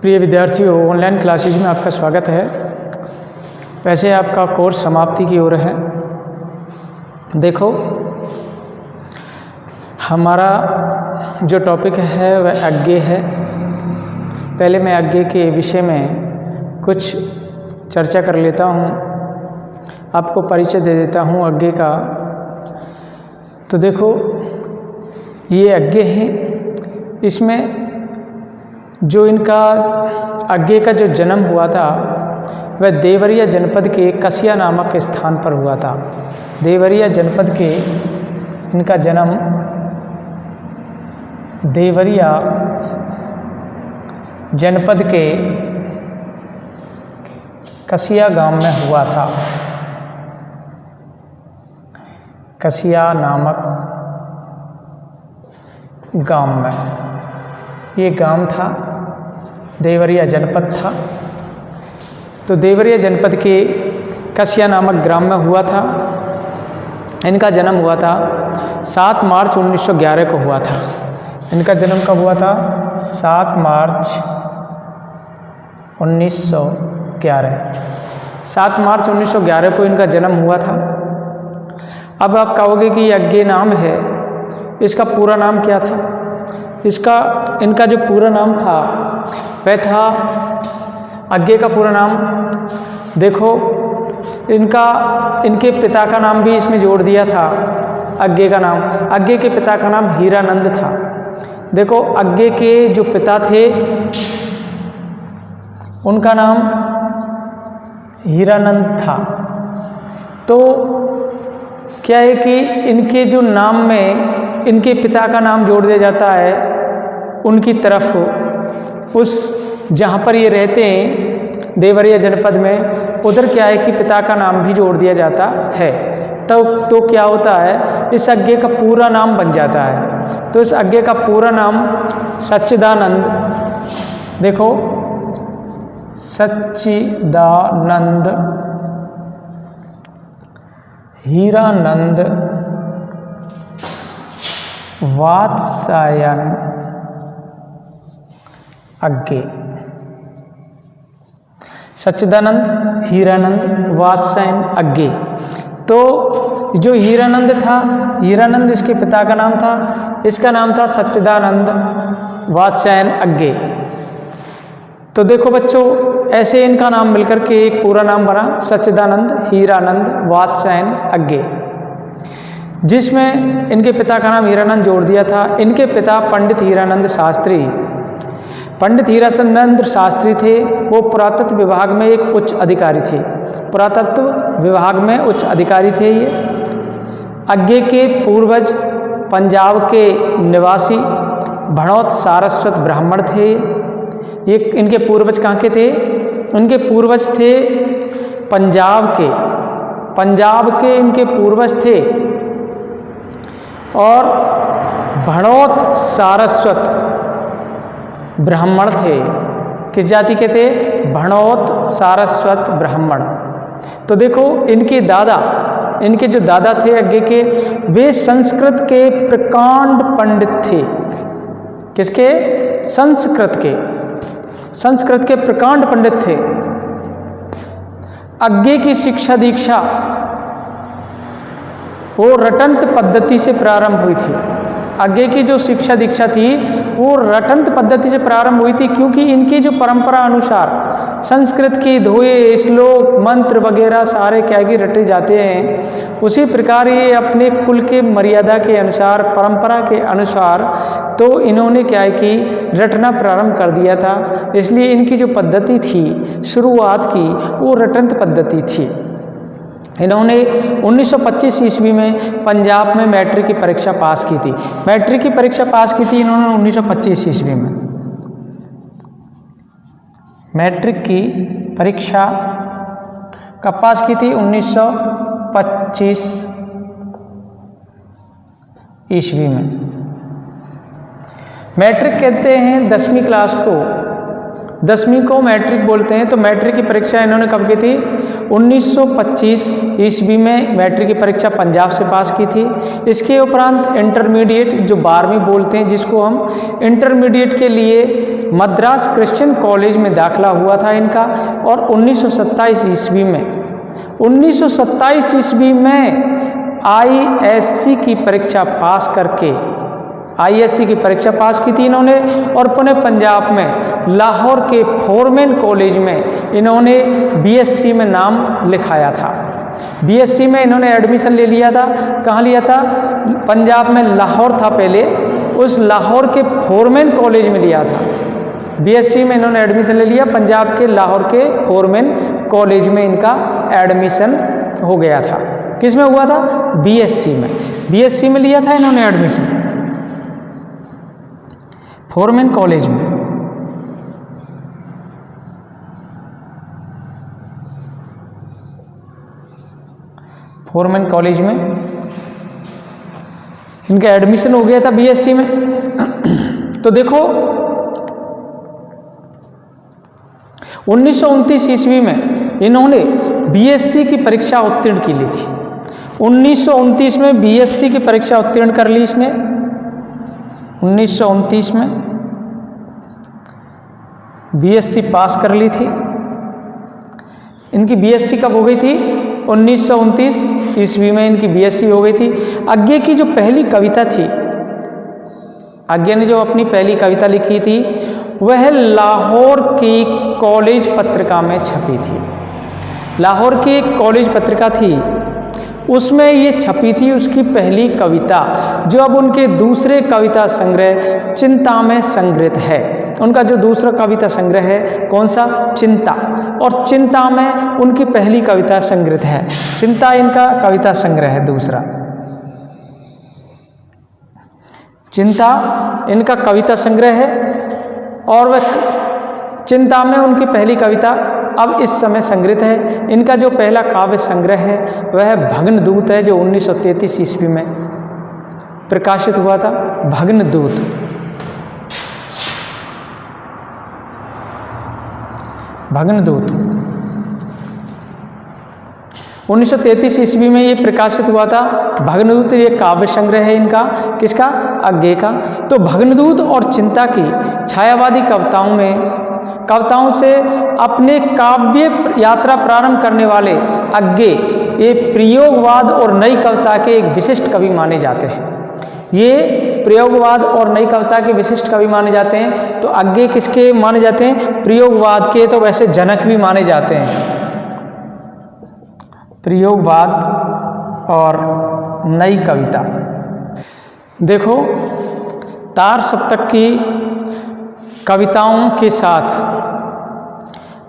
प्रिय विद्यार्थियों, online classes में आपका स्वागत है। वैसे आपका कोर्स समाप्ति की ओर है। देखो, हमारा जो टॉपिक है वह अज्ञेय है। पहले मैं अज्ञेय के विषय में कुछ चर्चा कर लेता हूँ, आपको परिचय दे देता हूँ अज्ञेय का। तो देखो, ये अज्ञेय है। इसमें जो इनका अज्ञेय का जो जन्म हुआ था वह देवरिया जनपद के कसिया नामक स्थान पर हुआ था। देवरिया जनपद के इनका जन्म देवरिया जनपद के कसिया गांव में हुआ था। कसिया नामक गांव में ये गांव था, देवरिया जनपद था। तो देवरिया जनपद के कसिया नामक ग्राम में हुआ था। इनका जन्म हुआ था 7 मार्च 1911 को हुआ था। इनका जन्म कब हुआ था? 7 मार्च 1911। 7 मार्च 1911 को इनका जन्म हुआ था। अब आप कहोगे कि ये अज्ञेय नाम है, इसका पूरा नाम क्या था? इनका जो पूरा नाम था वह था, अज्ञेय का पूरा नाम देखो, इनके पिता का नाम भी इसमें जोड़ दिया था। अज्ञेय का नाम, अज्ञेय के पिता का नाम हीरानंद था। देखो, अज्ञेय के जो पिता थे उनका नाम हीरानंद था। तो क्या है कि इनके जो नाम में इनके पिता का नाम जोड़ दिया जाता है उनकी तरफ, उस जहाँ पर ये रहते हैं देवरिया जनपद में, उधर क्या है कि पिता का नाम भी जोड़ दिया जाता है। तो क्या होता है, इस अज्ञेय का पूरा नाम बन जाता है। तो इस अज्ञेय का पूरा नाम सच्चिदानंद, देखो, सच्चिदानंद हीरानंद वात्स्यायन अज्ञेय। सच्चिदानंद हीरानंद वात्स्यायन अज्ञेय। तो जो हीरानंद था, हीरानंद इसके पिता का नाम था, इसका नाम था सच्चिदानंद वात्स्यायन अज्ञेय। तो देखो बच्चों, ऐसे इनका नाम मिलकर के एक पूरा नाम बना सच्चिदानंद हीरानंद वात्स्यायन अज्ञेय, जिसमें इनके पिता का नाम हीरानंद जोड़ दिया था। इनके पिता पंडित हीरानंद शास्त्री थे। वो पुरातत्व विभाग में एक उच्च अधिकारी थे। पुरातत्व विभाग में उच्च अधिकारी थे ये। अज्ञेय के पूर्वज पंजाब के निवासी भणौत सारस्वत ब्राह्मण थे। ये इनके पूर्वज कहाँ के थे? इनके पूर्वज थे पंजाब के इनके पूर्वज थे, और भणौत सारस्वत ब्राह्मण थे। किस जाति के थे? भणौत सारस्वत ब्राह्मण। तो देखो, इनके जो दादा थे अज्ञेय के, वे संस्कृत के प्रकांड पंडित थे। किसके? संस्कृत के प्रकांड पंडित थे। अज्ञेय की शिक्षा दीक्षा वो रटंत पद्धति से प्रारंभ हुई थी। अज्ञेय की जो शिक्षा दीक्षा थी वो रटंत पद्धति से प्रारंभ हुई थी, क्योंकि इनकी जो परंपरा अनुसार संस्कृत की धोए श्लोक मंत्र वगैरह सारे क्या कि रटे जाते हैं। उसी प्रकार ये अपने कुल के मर्यादा के अनुसार, परंपरा के अनुसार, तो इन्होंने क्या है कि रटना प्रारंभ कर दिया था। इसलिए इनकी जो पद्धति थी शुरुआत की, वो रटंत पद्धति थी। इन्होंने 1925 ईस्वी में पंजाब में मैट्रिक की परीक्षा पास की थी। मैट्रिक की परीक्षा पास की थी इन्होंने 1925 ईस्वी में। मैट्रिक की परीक्षा कब पास की थी? 1925 ईस्वी में। मैट्रिक कहते हैं 10वीं क्लास को, 10वीं को मैट्रिक बोलते हैं। तो मैट्रिक की परीक्षा इन्होंने कब की थी? 1925 ईस्वी में मैट्रिक की परीक्षा पंजाब से पास की थी। इसके उपरांत इंटरमीडिएट जो 12वीं बोलते हैं जिसको हम, इंटरमीडिएट के लिए मद्रास क्रिश्चियन कॉलेज में दाखिला हुआ था इनका। और 1927 ईस्वी में आईएससी की परीक्षा पास करके, आईएससी की परीक्षा पास की थी इन्होंने। और पुणे पंजाब में लाहौर के फोरमैन कॉलेज में इन्होंने बीएससी में नाम लिखाया था। बीएससी में इन्होंने एडमिशन ले लिया था। कहाँ लिया था? पंजाब में लाहौर था पहले, उस लाहौर के फोरमैन कॉलेज में लिया था। बीएससी में इन्होंने एडमिशन ले लिया, पंजाब के लाहौर के फोरमैन कॉलेज में इनका एडमिशन हो गया था। किस में हुआ था? बीएससी में। बीएससी में लिया था इन्होंने एडमिशन फोरमैन कॉलेज में। फोरमैन कॉलेज में इनका एडमिशन हो गया था बीएससी में। तो देखो 1929 ईस्वी में इन्होंने बीएससी की परीक्षा उत्तीर्ण की ली थी। 1929 में बीएससी की परीक्षा उत्तीर्ण कर ली इसने। 1929 में बीएससी पास कर ली थी। इनकी बीएससी कब हो गई थी? 1929 ईस्वी में इनकी बीएससी हो गई थी। आगे की जो पहली कविता थी, आज्ञा ने जो अपनी पहली कविता लिखी थी वह लाहौर की कॉलेज पत्रिका में छपी थी। लाहौर की एक कॉलेज पत्रिका थी, उसमें ये छपी थी उसकी पहली कविता, जो अब उनके दूसरे कविता संग्रह चिंता में संग्रहित है। उनका जो दूसरा कविता संग्रह है कौन सा? चिंता। और चिंता में उनकी पहली कविता संग्रहित है। चिंता इनका कविता संग्रह है दूसरा। चिंता इनका कविता संग्रह है और वह चिंता में उनकी पहली कविता अब इस समय संग्रहित है। इनका जो पहला काव्य संग्रह है वह भग्नदूत है, जो 1933 ईस्वी में प्रकाशित हुआ था। भग्नदूत। भग्नदूत 1933 ईस्वी में ये प्रकाशित हुआ था। भग्नदूत ये काव्य संग्रह है इनका, किसका? अज्ञे का। तो भग्नदूत और चिंता की छायावादी कविताओं से अपने काव्य यात्रा प्रारंभ करने वाले अज्ञे ये प्रयोगवाद और नई कविता के एक विशिष्ट कवि माने जाते हैं। ये प्रयोगवाद और नई कविता के विशिष्ट कवि माने जाते हैं। तो अज्ञे किसके माने जाते हैं? प्रयोगवाद के। तो वैसे जनक भी माने जाते हैं। प्रयोगवाद और नई कविता। देखो तार सप्तक की कविताओं के साथ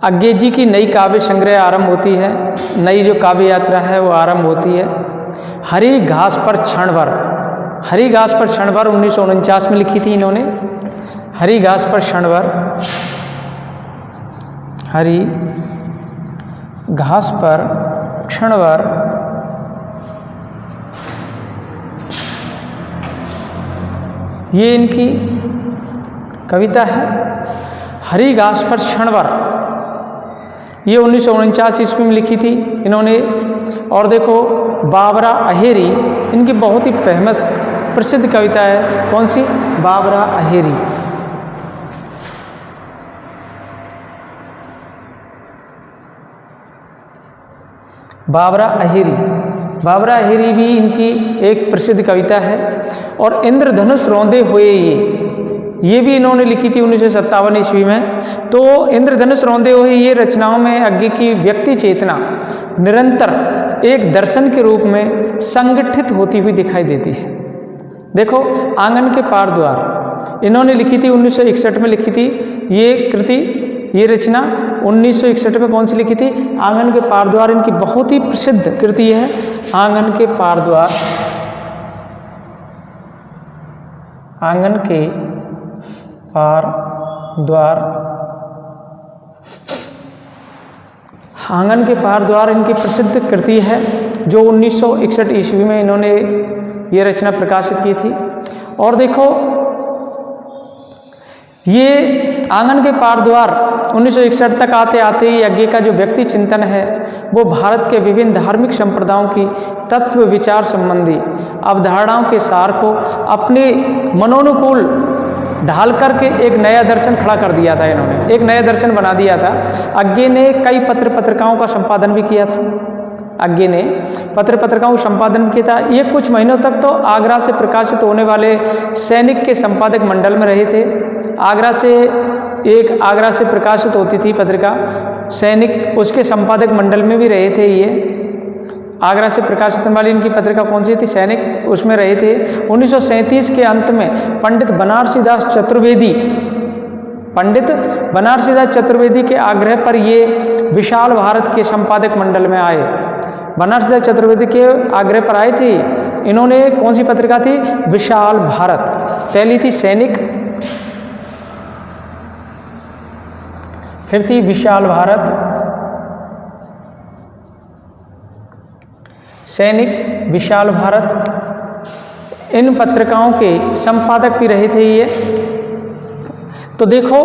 अज्ञे जी की नई काव्य संग्रह आरंभ होती है। नई जो काव्य यात्रा है वो आरंभ होती है। हरी घास पर क्षणभर। हरी घास पर क्षणभर 1949 में लिखी थी इन्होंने। हरी घास पर क्षणभर। हरी घास पर क्षणभर ये इनकी कविता है। हरी घास पर क्षणभर ये 1949 ईस्वी में लिखी थी इन्होंने। और देखो बाबरा अहेरी इनकी बहुत ही फेमस प्रसिद्ध कविता है। कौन सी? बाबरा अहेरी। बाबरा अहेरी। बाबरा अहेरी भी इनकी एक प्रसिद्ध कविता है। और इंद्रधनुष रौंदे हुए ये भी इन्होंने लिखी थी 1957 ईस्वी में। तो इंद्रधनुष रौंदे हुए ये रचनाओं में अज्ञे की व्यक्ति चेतना निरंतर एक दर्शन के रूप में संगठित होती हुई दिखाई देती है। देखो आंगन के पार द्वार इन्होंने लिखी थी 1961 में लिखी थी ये कृति, ये रचना 1961 में कौन सी लिखी थी? आंगन के पार द्वार। इनकी बहुत ही प्रसिद्ध कृति है आंगन के पार द्वार। आंगन के पार द्वार। आंगन के पार द्वार इनकी प्रसिद्ध कृति है, जो 1961 ईस्वी में इन्होंने ये रचना प्रकाशित की थी। और देखो ये आंगन के पार द्वार 1961 तक आते आते ही आगे का जो व्यक्ति चिंतन है वो भारत के विभिन्न धार्मिक संप्रदायों की तत्व विचार संबंधी अवधारणाओं के सार को अपने मनोनुकूल ढाल करके एक नया दर्शन खड़ा कर दिया था। इन्होंने एक नया दर्शन बना दिया था। आगे ने कई पत्रिकाओं का संपादन भी किया था। आगे ने पत्रिकाओं का संपादन किया था। ये कुछ महीनों तक तो आगरा से प्रकाशित होने वाले सैनिक के संपादक मंडल में रहे थे। आगरा से प्रकाशित होती थी पत्रिका सैनिक, उसके संपादक मंडल में भी रहे थे। ये आगरा से प्रकाशित होने वाली इनकी पत्रिका कौन सी थी? सैनिक, उसमें रहे थे। 1937 के अंत में पंडित बनारसीदास चतुर्वेदी के आग्रह पर ये विशाल भारत के संपादक मंडल में आए। बनारसीदास चतुर्वेदी के आग्रह पर आए थे। इन्होंने कौन सी पत्रिका थी? विशाल भारत। पहली थी सैनिक, फिर थी विशाल भारत, सैनिक, विशाल भारत। इन पत्रिकाओं के संपादक भी रहे थे ये। तो देखो,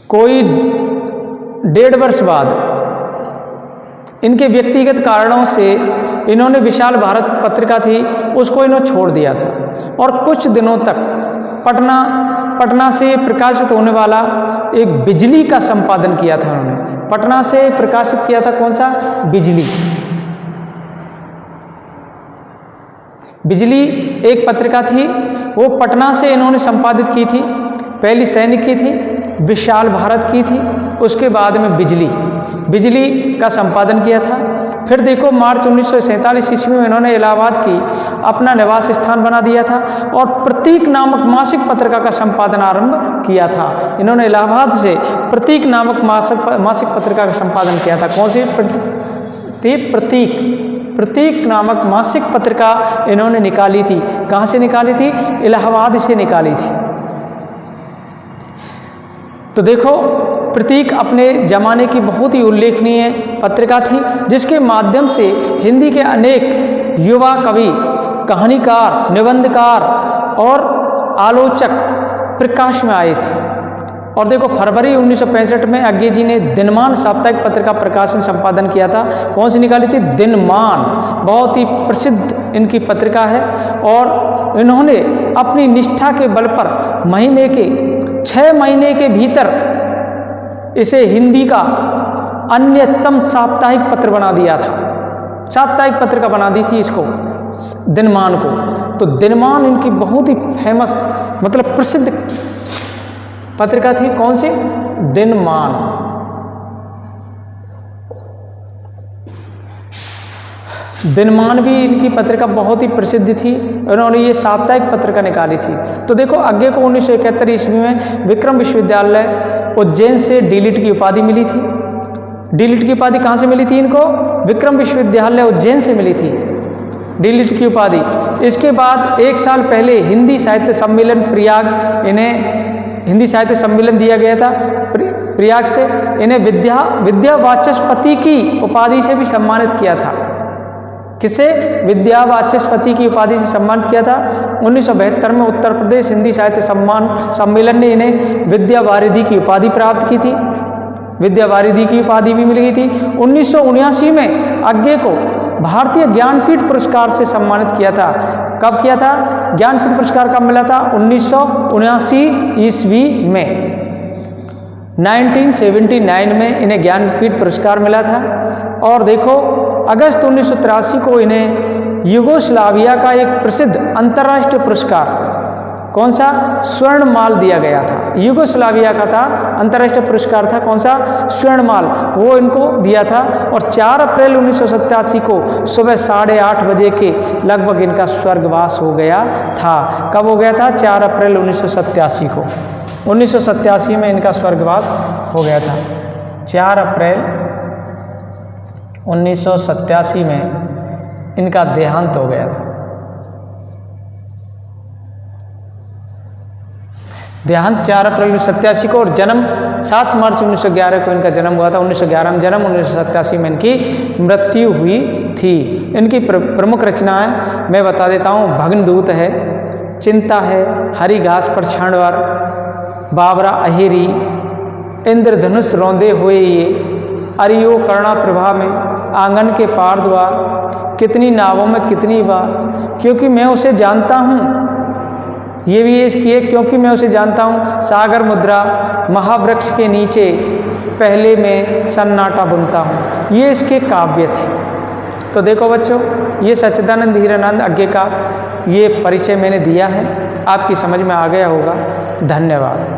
कोई 1.5 वर्ष बाद इनके व्यक्तिगत कारणों से इन्होंने विशाल भारत पत्रिका थी उसको इन्होंने छोड़ दिया था और कुछ दिनों तक पटना से प्रकाशित होने वाला एक बिजली का संपादन किया था। उन्होंने पटना से प्रकाशित किया था। कौन सा? बिजली एक पत्रिका थी, वो पटना से इन्होंने संपादित की थी। पहली सैनिक की थी, विशाल भारत की थी, उसके बाद में बिजली का संपादन किया था। फिर देखो, मार्च 1947 ईस्वी में इन्होंने इलाहाबाद की अपना निवास स्थान बना दिया था और प्रतीक नामक मासिक पत्रिका का संपादन आरंभ किया था। इन्होंने इलाहाबाद से प्रतीक नामक मासिक पत्रिका का संपादन किया था। कौन सी? प्रतीक नामक मासिक पत्रिका इन्होंने निकाली थी। कहाँ से निकाली थी? इलाहाबाद से निकाली थी। तो देखो, प्रतीक अपने जमाने की बहुत ही उल्लेखनीय पत्रिका थी जिसके माध्यम से हिंदी के अनेक युवा कवि, कहानीकार, निबंधकार और आलोचक प्रकाश में आए थे। और देखो, फरवरी 1965 में आज्ञे जी ने दिनमान साप्ताहिक पत्रिका प्रकाशन संपादन किया था। कौन सी निकाली थी? दिनमान। बहुत ही प्रसिद्ध इनकी पत्रिका है और इन्होंने अपनी निष्ठा के बल पर 6 महीने के भीतर इसे हिंदी का अन्यतम साप्ताहिक पत्र बना दिया था। साप्ताहिक पत्रिका बना दी थी इसको, दिनमान को। तो दिनमान इनकी बहुत ही फेमस, मतलब प्रसिद्ध पत्रिका थी। कौन सी? दिनमान। दिनमान भी इनकी पत्रिका बहुत ही प्रसिद्ध थी। उन्होंने ये साप्ताहिक पत्रिका निकाली थी। तो देखो, आगे को 1971 ईस्वी में विक्रम विश्वविद्यालय उज्जैन से डीलिट की उपाधि मिली थी। डीलिट की उपाधि कहाँ से मिली थी इनको? विक्रम विश्वविद्यालय उज्जैन से मिली थी डीलिट की उपाधि। इसके बाद 1 साल पहले हिंदी साहित्य सम्मेलन प्रयाग, इन्हें हिंदी साहित्य सम्मेलन दिया गया था प्रयाग से। इन्हें विद्या वाचस्पति की उपाधि से भी सम्मानित किया था। किसे? विद्या वाचस्पति की उपाधि से सम्मानित किया था। 1972 में उत्तर प्रदेश हिंदी साहित्य सम्मेलन ने इन्हें विद्या वारिधि की उपाधि प्राप्त की थी। विद्या वारिधि की उपाधि भी मिल गई थी। 1979 में आज्ञे को भारतीय ज्ञानपीठ पुरस्कार से सम्मानित किया था। कब किया था? ज्ञानपीठ पुरस्कार कब मिला था? 1979 ईस्वी में। 1979 में इन्हें ज्ञानपीठ पुरस्कार मिला था। और देखो, अगस्त 1983 को इन्हें यूगोस्लाविया का एक प्रसिद्ध अंतर्राष्ट्रीय पुरस्कार, कौन सा? स्वर्णमाल दिया गया था। यूगोस्लाविया का था, अंतर्राष्ट्रीय पुरस्कार था। कौन सा? स्वर्णमाल, वो इनको दिया था। और 4 अप्रैल 1987 को सुबह 8:30 बजे के लगभग इनका स्वर्गवास हो गया था। कब हो गया था? 4 अप्रैल 1987 को। 1987 में इनका स्वर्गवास हो गया था। 4 अप्रैल 1987 में इनका देहांत हो गया था। देहांत 4 अप्रैल 1987 को, और जन्म 7 मार्च 1911 को इनका जन्म हुआ था। 1911 में जन्म, 1987 में इनकी मृत्यु हुई थी। इनकी प्रमुख रचनाएं मैं बता देता हूँ। भग्नदूत है, चिंता है, हरी घास पर क्षणवर, बाबरा अहेरी, इंद्रधनुष रौंदे हुए ये, अरियो कर्णा प्रभा में, आंगन के पार द्वार, कितनी नावों में कितनी बार, क्योंकि मैं उसे जानता हूँ। ये भी इसकी है, क्योंकि मैं उसे जानता हूँ। सागर मुद्रा, महावृक्ष के नीचे पहले मैं सन्नाटा बुनता हूँ। ये इसके काव्य थे। तो देखो बच्चों, ये सच्चिदानंद हीरानंद अज्ञे का ये परिचय मैंने दिया है, आपकी समझ में आ गया होगा। धन्यवाद।